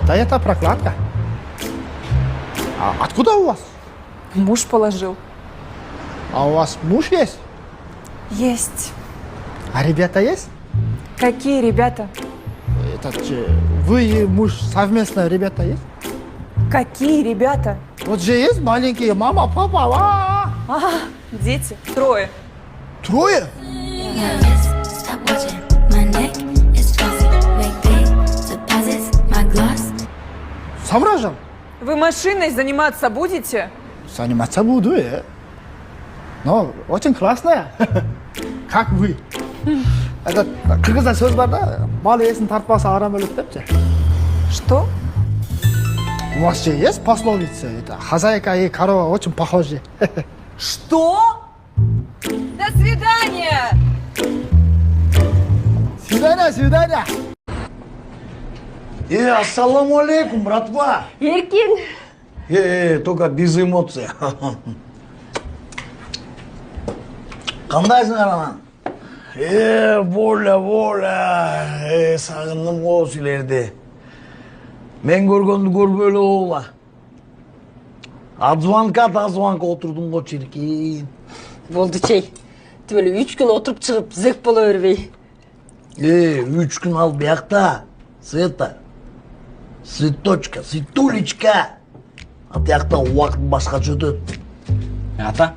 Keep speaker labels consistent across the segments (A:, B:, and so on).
A: Да это прокладка. А откуда у вас?
B: Муж положил.
A: А у вас муж есть?
B: Есть.
A: А ребята есть?
B: Какие ребята?
A: Вы и муж совместно ребята есть?
B: Какие ребята?
A: Вот же есть маленькие, мама, папа.
B: Дети. 3.
A: Трое?
C: Stop watching. My neck is fuzzy. Make big deposits. My gloss.
A: Соображал.
B: Вы машиной заниматься будете?
A: Заниматься буду, но очень классная. Как вы? Это кыргызда сөз бар да, мал иесин тартпаса арам өлөт депчи.
B: Что?
A: У вас же есть пословица, это хозяйка и корова очень похожи.
B: Что? До свидания!
A: Свидания.
D: Ассаламу алейкум, братва.
E: Еркин.
D: Только без эмоций. Кандайсың анан? Воля. Сагындым го силерди. Мен көргөндү көрбөй эле боло. Азванка отурдум го чиркин.
E: Болду чей. Тибеле 3 күн отуруп чыгып зек боло бербей.
D: 3 күн ал биякта. Света. Светочка, Светулечка. А тиякта убакыт башкача өтөт.
F: Ата,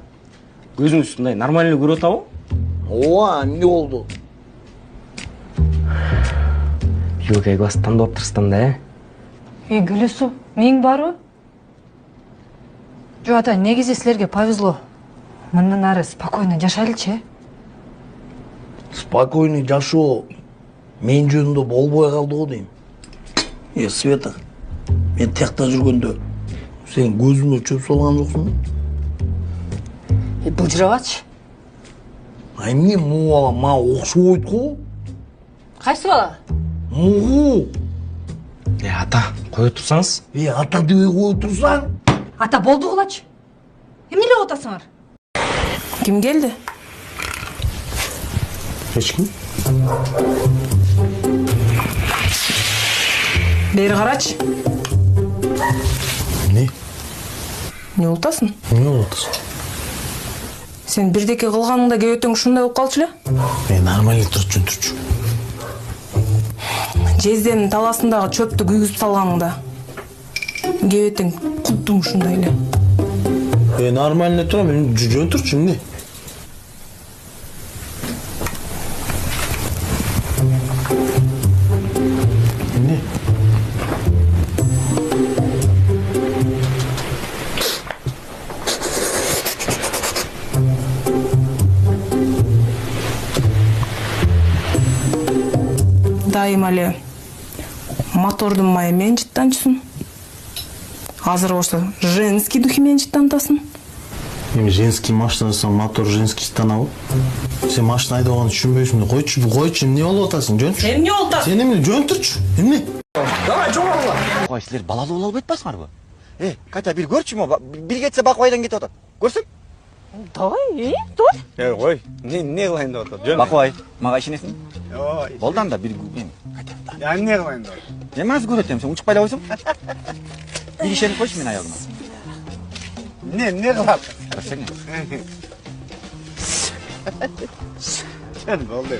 F: көзүңүз мындай нормально көрүп атабы?
D: Ооба, эмне болду?
F: Жугай класс тандап отурсуң да,
G: Гүлүсү, миң барбы? Жо ата, негизи силерге повезло. Мындан ары спокойно жашайлычы.
D: Спокойный жашоо мен жөнүндө болбой калды го дейм. Света, мен тиякта жүргөндө сен көзүмө чөп салган жоксуң?
E: Былжырабачы.
D: Эмне муу бала мага окшобойт го?
E: Кайсы бала?
D: Муу.
F: ата, кое турсаңыз.
D: Ата дебей кое турсаң?
G: Ата болду кылачы. Эмне эле отасыңар?
B: Ким келди?
F: Эч ким?
B: Бери карачы.
F: Эмне?
B: Не ултасың?
F: Эмне болуп атасың?
B: Сен бирдеке кылганыңда кебетең ушундай болуп калчу эле?
F: Мен нормально жүрчү.
B: Жезденин таласындагы чөптү күйгүзүп салганыңда кебетең куддуң ушундай эле.
F: Нормально турам, мен жөн турчу эмне? Эмне?
B: Дайыма эле мотордун майы менен жыттанчысың. Азыр болсо женский духи менен жыттантасың.
F: Эми женский машинасың, мотор женский станабы? Сен машина айдаганды түшүнбөйсүң да, койчу, эмне болуп атасың, жөн тур.
B: Эмне болуп атасың?
F: Сен эмне жөн турчу? Эмне?
D: Давай, жоғарыла.
H: Ой, силер балалуу болуп кетпасыңарбы? Катя, бир көрчү мо, бир кетсе Бакубайдан кетип атат. Көрсөң?
E: Давай, тур.
H: Ой, не кылайын деп атат. Бакубай, мага ишенесиң? Ой. Болду анда бир Катя.
D: Я эмне кылайын деп атат?
H: Мен азыр көрөт сен учукпай эле койсуң. Бир ишенип койчу мен аягыма.
D: Эмне кылат?
H: Көрсөң.
D: Сен болду.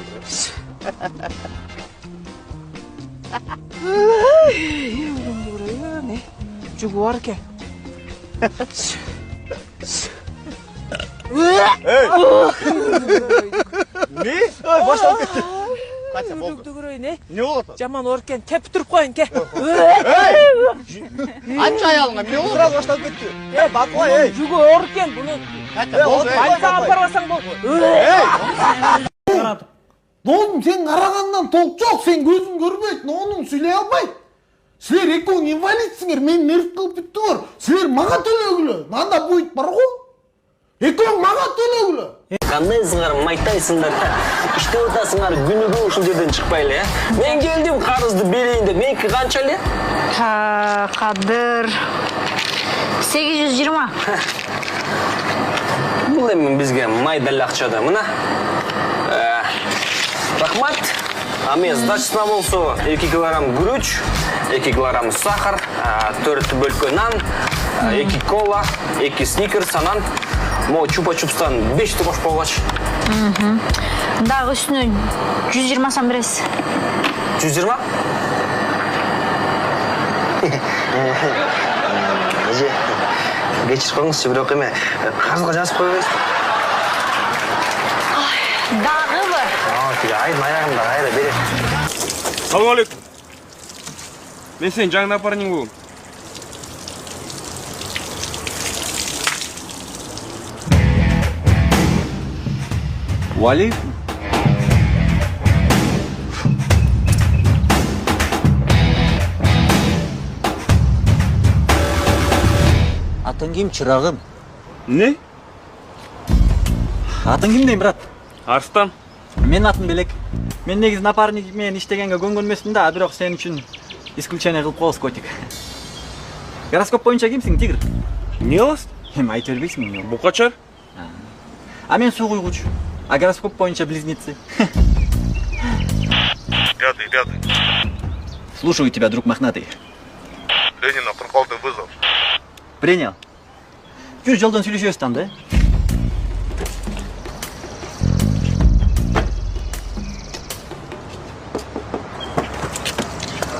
B: Жүгү бар экен.
D: Не? Башталып кетти. Катя, болду.
B: Дүгүрөйүн,
D: Не болуп атат?
B: жаман оор экен. Тепип туруп коюн, ке.
D: Ачы аялыңа, эмне болду? Сразу башталып кетти. Бакубай,
B: Жүгү оор экен, буну
D: Катя, болду.
B: больницага апарбасаң болду.
A: Долдум сен карагандан толк жок, сен көзүң көрбөйт, нонуң сүйлөй албайт. Силер экөөң инвалидсиңер, мен мерт кылып бүттүңөр. Силер мага төлөгүлө. Анда буйт бар го. Экөөң мага төлөгүлө.
I: Кандайсыңар, майтайсыңдар. Иштеп атасыңар, күнүгө ушул жерден чыкпай эле. Мен келдим, карызды берейин деп. Меники канча эле?
G: Кадыр
E: 820.
I: Бул эми бизге майдалак акчада. Мына. Рахмат. А мен сдачасына болсо 2 килограмм күрөч, 2 килограмм сахар, 4 бөлке нан, 2 кола, 2 сникерс, анан мо чупа-чупстан 5 қошып болғач.
J: Дағы үстіне 120 сам бересіз.
I: 120? Әже, кешір қоңыз, бірақ еме, қарызға жазып қойғайсыз.
J: Дағы бар.
I: Айдың аяғымда қайда берем.
K: Саламалейкум. Мен сен жаңа напарник болым.
H: Уалейкум. Атың кім, чырағым?
K: Не?
H: Атың кім дейм, брат?
K: Арыстан.
H: Мен атым Белек. Мен негіз напарник мен іштегенге көнгөнмесмін да, бирок сен үшін исключение кылып коебуз, котик. Гороскоп боюнча кимсиң, тигр?
K: Не аласың?
H: Эми айта бербейсиң.
K: Буқачар.
H: А мен суу куйгуч. А гороскоп боюнча близнецы.
K: Ряды.
H: Слушаю тебя, друг мохнатый.
K: Ленина пропал ты вызов.
H: Принял. Жүз жолдон сүйлөшөбүз там, да?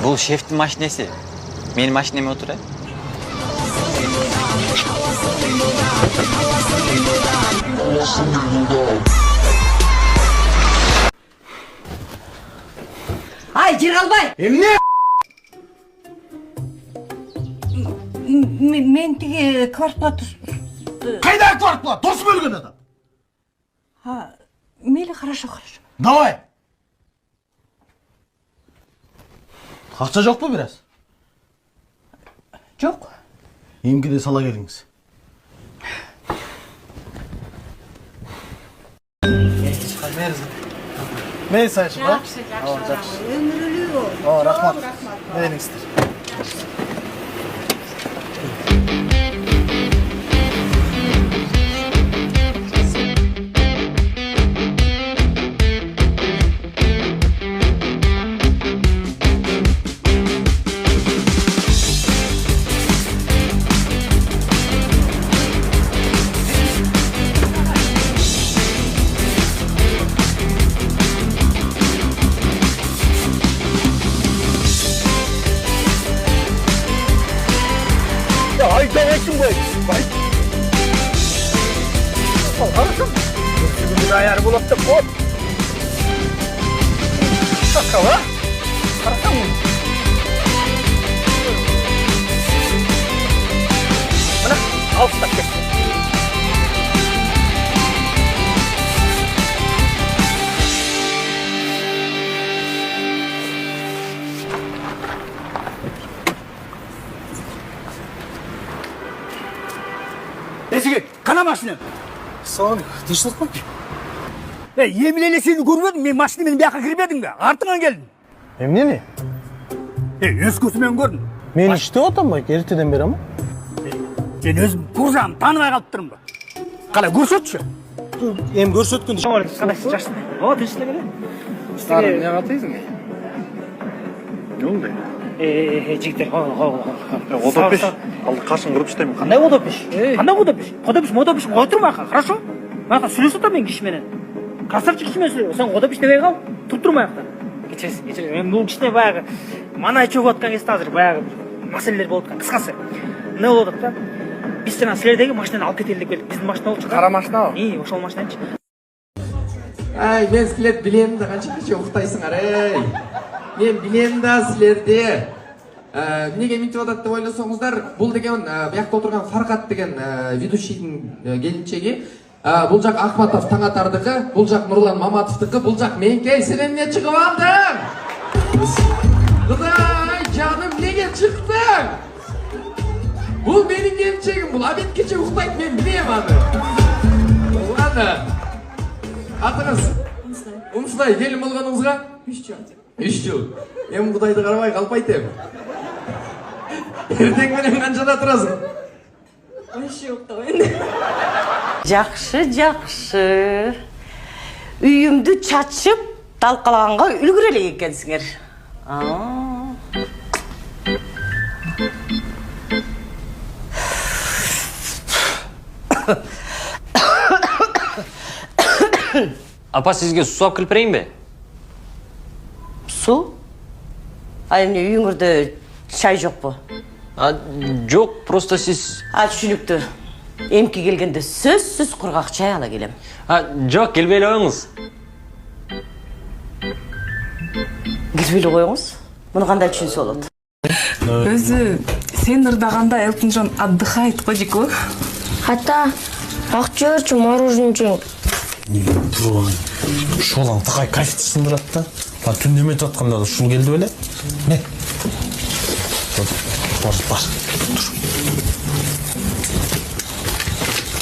H: Бул шефтин машинеси. Менин машинеме отур,
E: Ай, Жергалбай!
A: Эмне?
E: Мен тиги квартплата...
A: Қайда квартплата? Досым өлген адам.
E: Мейлі, хорошо.
A: Давай. Ақша жоқ па біраз?
E: Жоқ.
A: Емге де сала келіңіз. Мен сайшы ба? Жақсы. Өмірілі ол. Рахмат. Беріңіздер. Aydaksın bu. Vay. Alsın. Bunu ayar bulup da hop. Sakala. Karsan mı? Bana al sakın.
L: Esige, kana машина?
A: Ассалаумалейкум. Тыныштық па?
L: Емілеле сені көрмедім, мен машинамен бияққа кірмедім бе? Артыңан келдім.
A: Эмне не?
L: Өз көзімен көрдім.
A: Мен іштеп атам ба? Ертеден бері ма?
L: Мен өзім тұржағым танымай қалып тұрмын ба? Қалай көрсетші?
A: Ем көрсеткенде.
L: Қалайсың, жақсы. О, тыныштық келе.
A: Сарым, не қатайсың?
L: Не oldu? Жігіттер,
F: Отопеш. Алды қашын құрып штаймын.
L: Қандай отопеш? Қандай отопеш? Отопеш қой тұрма ақа, хорошо? Ақа сөйлесіп отырмын мен кішіменен. Красавчик кішімен сөйлесіп, сен отопеш демей қал, тұрып тұрмай ақтан. Кешіресің. Мен бұл кішіне баяғы мана чөгіп отқан кезде қазір баяғы мәселелер болып отқан. Қысқасы, не болып отыр да? Біз сенен сілердегі машинаны алып кетелік келдік. Біздің машина ол шығар.
A: Қара машина ол?
L: Ошол машинанчы.
M: Ай, мен сілерді білемін да, қанша ұқтайсыңар, ей. Мен білемін да сілерді. Неге ментіп адатты ойласаңыздар, бұл деген бияқта отырған Фарқат деген ведущийдің келіншегі. Бұл жақ Ахматов Таңатардығы, бұл жақ Нұрлан Маматовтығы, бұл жақ менке сенемне шығып алдым. Құдай, жаным, неге шықтың? Бұл менің келіншегім, бұл абет кеше ұқтайды, мен білем аны. Ладно. Атыңыз? Ұмсылай, келім болғаныңызға? 3 жыл. Мен Құдайды қарабай қалып айтем. Ертең менен қаншада тұрасың?
E: Жақшы. Үйімді чачып, талқалағанға үлгірелік екенсіңер.
I: Апа, сізге су алып келіп берейін бе?
E: Су? Ай, эмне үйүңөрдө чай жокпу?
I: Жоқ, просто сіз...
E: Түшүнүктүү. Эмки келгенде сөзсүз кургак чай ала келем.
I: Жоқ, келбей эле коюңуз.
E: Келбей эле коюңуз. Муну кандай түшүнсө болот?
B: Өзү сен ырдаганда Элтон Джон отдыхает го дейт го.
J: Ата, акча мороженое жең.
F: Шолаң тақай кайфты сындырат да. Ба түндөмө жатканда да ушул келди беле. Не? Бар.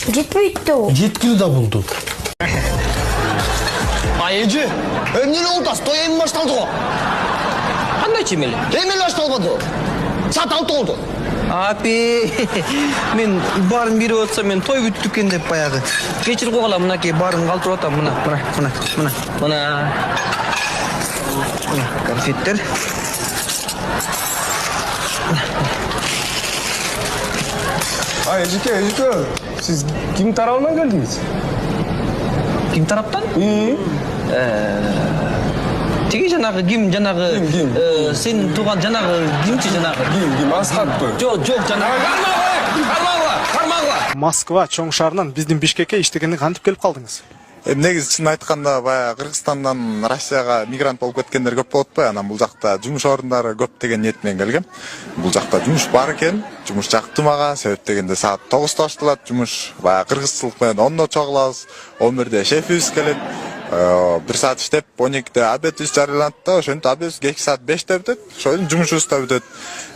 J: Жетпейт да ол.
F: Жеткили да болду.
D: Эже, эмне болду? Той эми башталды го.
I: Кандай чемели?
D: Эми башталбады. Саат 6 болду.
N: Апи, мен барын беріп отсам, мен той бүттү экен деп баягы. Кечир койгула, мынакей барын калтырып атам, мына. Конфеттер.
K: Эжеке, сіз ким тарабынан келдіңіз?
N: Ким тараптан? Теге жанагы ким жанагы сен туган жанагы кимчи жанагы?
K: Ким Асхатпы?
N: Жок, жанагы. Кармагыла.
L: Москва чоң шаарынан биздин Бишкекке иштегенде кантип келип калдыңыз?
K: Негизи чын айтканда баягы Кыргызстандан Россияга мигрант болуп кеткендер көп болот го. Анан бул жакта жумуш орундары көп деген ниет менен келгем. Бул жакта жумуш бар экен. Жумуш жакты мага. Себеп дегенде саат 9-то башталат жумуш. Баягы кыргызчылык менен 10-до чогулабыз. 11-де шефибиз келет. 1 саат иштеп 12-де обедибиз жарыяланат да. Ошентип обедибиз 2 саат 5-те бүтөт. Ошондон жумушубуз да бүтөт.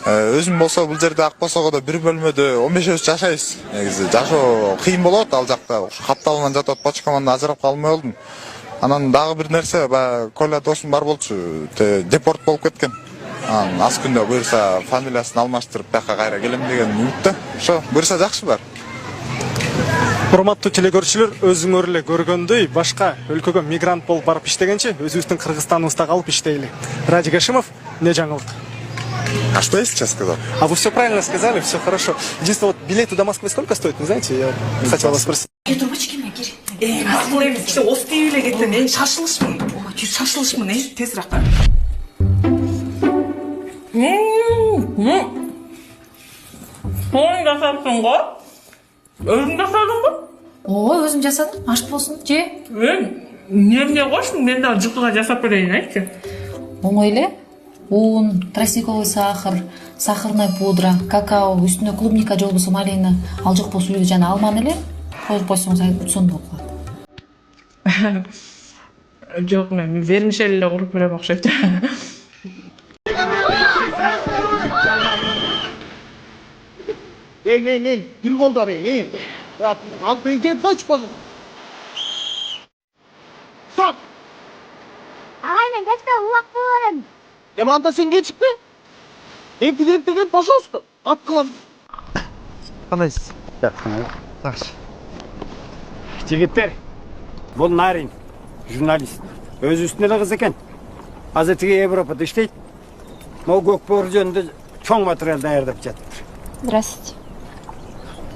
K: Өзүм болсо бул жерде Акбосогодо бир бөлмөдө 15 жашайбыз. Негизи жашоо кыйын болот ал жакта. Капталынан жатат, почкаман ажырап калмай болдум. Анан дагы бир нерсе, баягы Коля досум бар болчу, депорт болуп кеткен. Анан аз күндө буюрса фамилиясын алмаштырып бияка кайра келем деген үмүттө. Ошо, буюрса жакшы бар.
L: Урматтуу телекөрүүчүлөр, өзүңөр эле көргөндөй, башка өлкөгө мигрант болуп барып иштегенче, өзүбүздүн Кыргызстаныбызда калып иштейли. Радик Гашимов, не жаңылык?
K: А что я сейчас сказал?
L: А вы все правильно сказали, все хорошо. Единственное, вот билеты до Москвы сколько стоят, не знаете? Я хотел вас спросить.
B: Асыл эми кичи остей эле кеттин, шашылышмын. Шашылышмын, тезирээк кара. Тоң жасапсың го? Өзүң жасадың го?
G: Ооба, өзүм жасадым. Аш болсун, же?
B: Эмне кош, мен да жукуга жасап берейин айтчы.
G: Оңой эле. Un, тростниковый сахар, сахарная пудра, какао, үстүнө клубника же болбосо малина, ал жок болсо үйдө жана алманы эле коюп койсоңуз сонун болуп калат.
B: Жок, мен вермишель эле куруп берем окшойт.
A: Бир колдор, ал бенкен точпадым. Стоп!
J: Ағай, мен кәспе улақпын.
A: Анда сен кетіп пе? Эмпидент деген, пожалуйста, ат кылам.
H: Кандайсыз? Жақсы. Жігіттер, бұл Нарин, журналист. Өз үстіне қыз екен. Азыр тиги Европада иштейт. Могу көкбөр жөнүндө чоң материал даярдап жатыр.
J: Здравствуйте.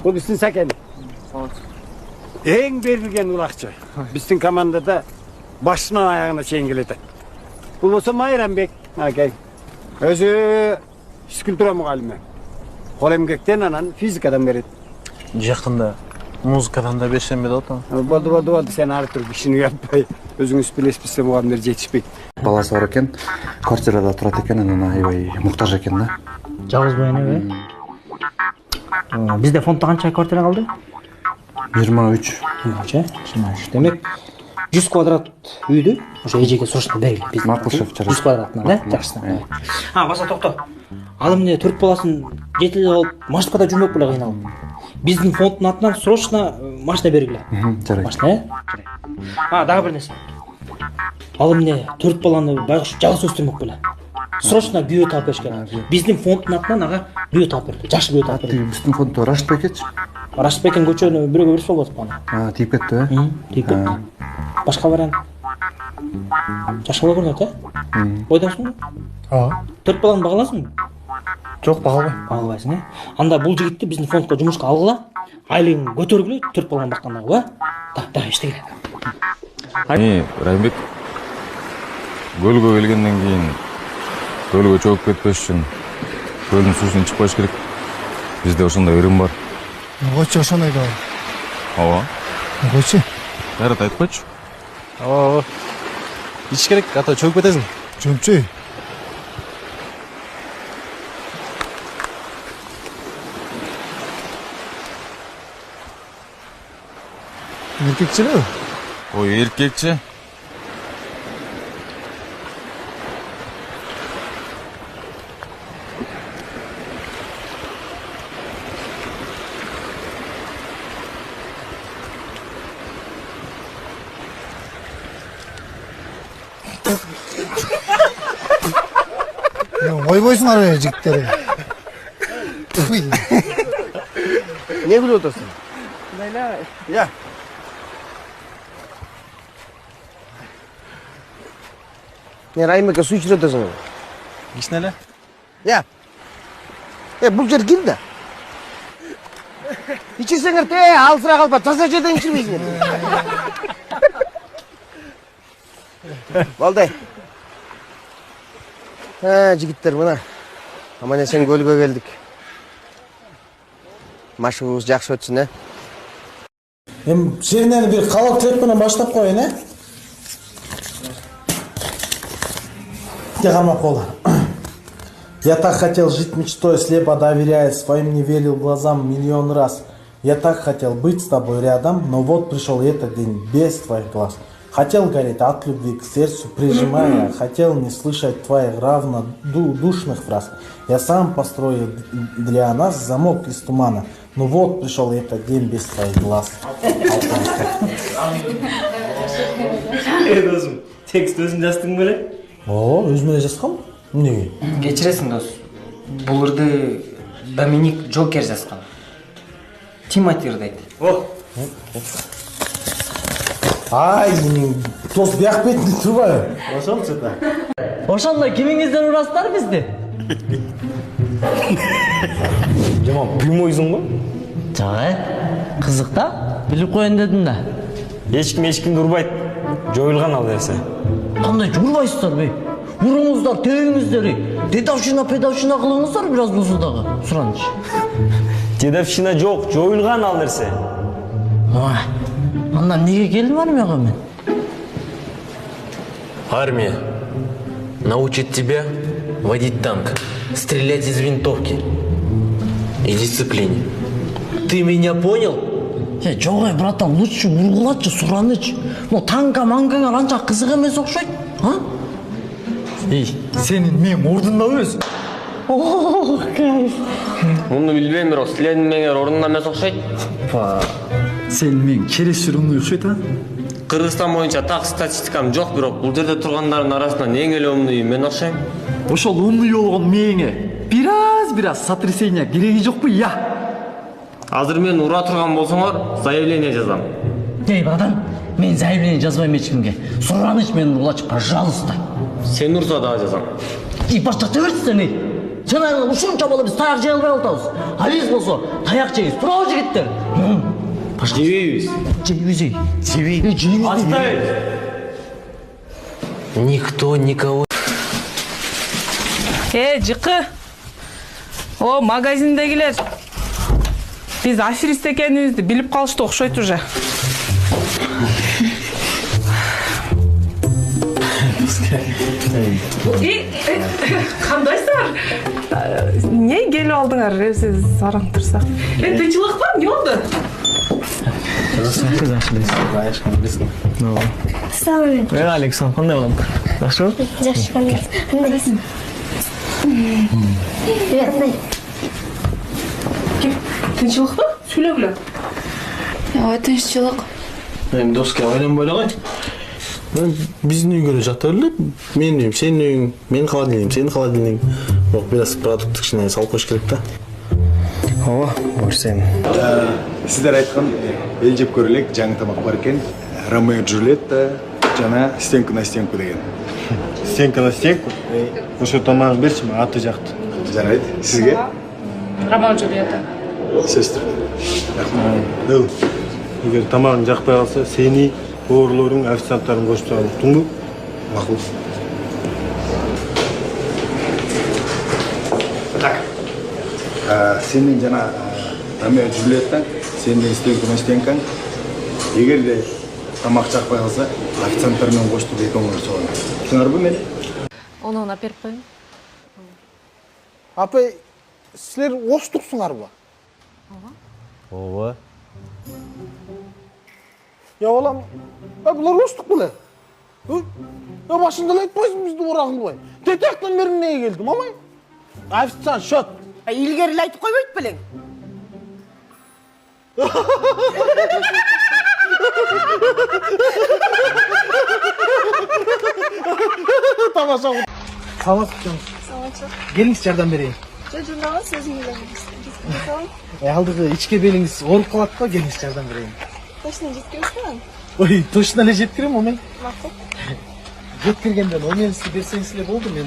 H: Бұл биздин Сакен. Эң берилген улакчы. Биздин командада башынан аяғына чейин келет. Бұл болсо Майрамбек. Акей. Өзү скульптура мугалими. Кол эмгектен анан физикадан берет.
F: Жактында музыкадан да берсем бе да?
H: Болду. Сен ары туруп кишини уятпай. Өзүңүз билесизбизде мугалимдер жетишпейт.
F: Баласы бар экен, квартирада турат экен, анан аябай муктаж экен да.
L: Жалгыз боюна Бизде фондда канча квартира калды?
F: 23.
L: Демек 100 квадрат үйдү ошо эжеге сурашып берели. Биз
F: макул шеф,
L: 100 квадратына, да? Жакшы. Баса токто. Ал эмне 4 баласын жетелеп алып, машинада жүрмөк беле кыйналып. Биздин фонддун атынан срочно машина бергиле.
F: Жарайт.
L: Машина, дагы бир нерсе. Ал эмне 4 баланы байкуш жалгыз өстүрмөк беле. Срочно бүйө таап бериш керек. Биздин фонддун атынан ага бүйө таап берди. Жакшы бүйө таап берди.
F: Биздин фонддо Рашид Бекетчи.
L: Рашид Бекен көчөнү бирөөгө берип болбойт баны.
F: Тийип кетти, э?
L: Тийип кетти. Башка вариант. Жакшы бала көрүнөт, Бойдосуңбу? 4 баланы багаласыңбы?
F: Жок, багалбайм.
L: Багалбайсың, Анда бул жигитти биздин фондко жумушка алгыла, айлыгын көтөргүлө, 4 баланы баккандагы, Да, иштегиле.
O: Райымбек, көлгө келгенден кийин көлгө чөгүп кетпеш үчүн көлдүн суусунан чыкпаш керек. Бизде ошондой ырым бар.
F: Койчу ошондой да.
O: Ооба.
F: Койчу.
O: Кайрат айтып койчу.
F: Ооба. Ич керек, ата чөгүп кетесиң. Чөмчөй. Эркекчилеби?
O: Ой, эркекчи.
F: Ойбойсуңар жигиттер.
H: Не күлүп отурсуң? Я. Не Райымбекке суу ичирип отурсуң?
F: Кичине эле.
H: Я. Бул жер ким да? Ичирсеңер алысыраак алба, таза жерден ичирбейсиңер. Болду. Жигиттер, мына. Аман эсен көлгө келдик. Машыгыбыз жакшы өтсүн,
F: Жеринен бир калак треп менен баштап коеюн, Где кармап кола? Я так хотел жить мечтой, слепо доверяя, своим не верил глазам миллион раз. Я так хотел быть с тобой рядом, но вот пришел этот день без твоих глаз. Хотел гореть от любви к сердцу, прижимая, хотел не слышать твоих равнодушных фраз. Я сам построил для нас замок из тумана, но вот пришел этот день без твоих глаз.
L: Досым, текст өзүң жаздың беле?
F: Өзүм эле жазгам. Эмнеге?
L: Кечиресиң дос. Бул ырды Доминик Джокер жазган. Тимоти ырдайт.
F: Ай, дос бияк бетинде турбайбы?
L: Ошончу да.
N: Ошондой кимиңизден урастар бизди?
L: Жаман билмейсиң го?
N: Жага, кызык да? Билип коеюн дедим да.
L: Эч кимди урбайт. Жоюлган ал нерсе.
N: Кандай урбайсыздар бей? Уруңуздар, тегиңиздер. Дедовщина, педовщина кылыңыздар бир аз болсо дагы. Сураныч.
L: Дедовщина жок, жоюлган ал нерсе.
N: Анда неге келдим армияга мен?
P: Армия научит тебя водить танк, стрелять из винтовки и дисциплине. Ты меня понял?
N: Жок, братан, лучше ургулачы, Сураныч. Ну, танка-манкаңа анча кызык эмес окшойт,
P: Сенин мен ордунда эмес.
N: Кайф.
P: Муну билбейм, бирок силердин меңер ордунда эмес окшойт.
Q: Сен мен керес жүрүңдү окшойт,
P: Кыргызстан боюнча так статистикам жок, бирок бул жерде тургандардын арасынан эң эле умный мен окшойм.
Q: Ошол умный болгон мээңе бир аз сотрясение кереги жокпу,
P: Азыр мен ура турган болсоңор, заявление жазам.
N: Братан, мен заявление жазбайм эч кимге. Сураныч мени урлачы, пожалуйста.
P: Сен урса дагы жазам.
N: Баштата берчи сени. Жанагы ушунча болуп биз таяк жей албай атабыз. А биз болсо таяк жейбиз. Туурабы жигиттер?
P: Жебейбиз.
N: Жебейбиз.
P: Оставить. Никто никого.
B: Жыкы. О, магазиндегилер. Биз аферист экенибизди билип калышты окшойт уже. Кандайсыңар? Эмне келип алдыңар? Сиз сараң турсак. Тынчылык бар, эмне болду?
J: Ассалам.
N: Александр, кандай болом? Жакшыбы?
J: Жакшы, кандай боласың? Привет.
B: Тынчылыкпы? Сүйлөгүлө.
J: Ой, тынччылык.
F: Эми доска ойлонбой эле кой. Биздин үйгө жакта эле. Менин үйүм, сенин үйүң, менин холодильнигим, сенин холодильнигиң. Бирок бир аз продукт кичине салып коюш керек да.
H: Ооба, көрсөм. Сиздер айткан эл жеп көрөлүк жаңы тамак бар экен. Ромео и Джульетта жана стенка на стенку деген.
F: Стенка на стенку? Ошо тамагын берчи, мен аты жакты.
H: Жарайт. Сизге?
B: Ромео и Джульетта.
H: Сестер.
F: Эгер тамагың жакпай калса, сени
H: Поварларың, официанттарың қоштаған ұқтың ба? Мақұл.
F: Так. Сенің жана Ромео Джульеттаң, сенің істеуді мәштенкаң. Егер де тамақ жақпай қалса, официанттармен қоштып екеуіңер соған. Түсінер бұл мені?
G: Оны аперіп қойын.
A: Апай, сілер оштықсыңар ба?
F: Ова.
A: Я балам, бұлар оштық біле. Башында айтпайсың бізді орағыл бай. Тетектен берін неге келді, мамай? Официант, шот.
B: Илгерілі айтып қоймайды білең.
A: Тамаша.
F: Саламат күтеміз. Келіңіз жардам берейін.
J: Жұрнаған сөзін елеңіз.
F: Алдығы ішке беліңіз орып қалады па, келіңіз жардам берейін.
J: Точно жеткеніз ба?
F: Ой, точно әлі жеткірем, омен.
J: Мақұл.
F: Жеткіргенден, омен сізді берсеңізле болды, мен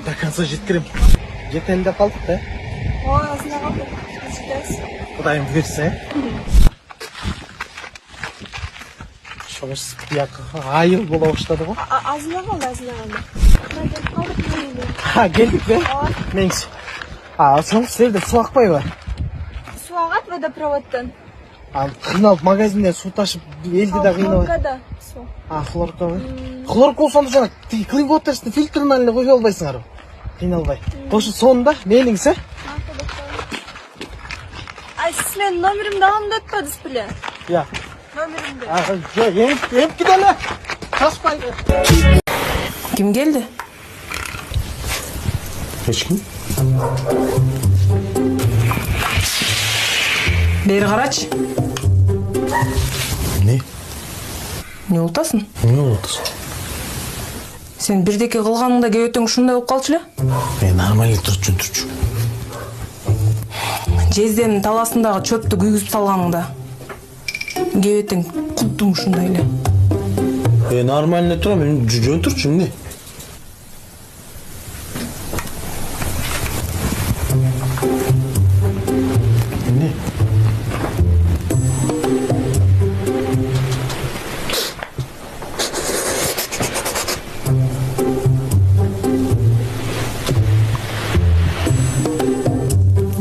F: до конца жеткірем. Жетелінде қалдық, да?
J: О, азында қалды. Жеткіз.
F: Құдайым берсе. Шоғыш айыл бола ұштады ғой.
J: Азында қалды.
F: Келдік бе? Меніңіз. Соң сіздерді су ақпай ба?
J: Су ағат водопроводтан.
F: Қиналып магазинде су ташып елді да қиналып.
J: Хлоркада су.
F: Хлорка ба? Хлорка болсанда жаңа клин вотерсты фильтрін әліне қойып албайсыңар. Қиналбай. Қошы сонда мейліңіз,
J: Ай, сіз мен номерімді алымды өтпедіз біле?
F: Я.
J: Номерімді.
F: Еміп кеделі. Қашпайды.
B: Кім келді?
F: Ешкім?
B: Бері қарач.
F: Не?
B: Не ұлтасың?
F: Не ұлтасың?
B: Сен бірдеке қылғаныңда кеуетің ұшындай болып қалчылы?
F: Нормально тұрчу.
B: Жезденің таласындағы чөпті күйгізіп салғаныңда кеуетің құддың ұшындайлы.
F: Нормально тұрам, мен жөн тұрчу, не? Не?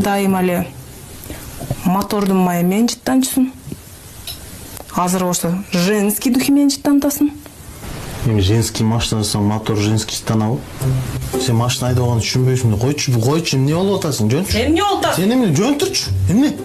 B: Дайым әлі мотордың майымен жыттанчысын. Азыр болса женский духимен жыттантасын.
F: Мен женский машинасы, мотор женский станабы. Сен машина айдағанды түсінбейсің. Қойчу, не болып атасың, жөн?
B: Сен не олтасың?
F: Сен емін жөн тұрчу, емін?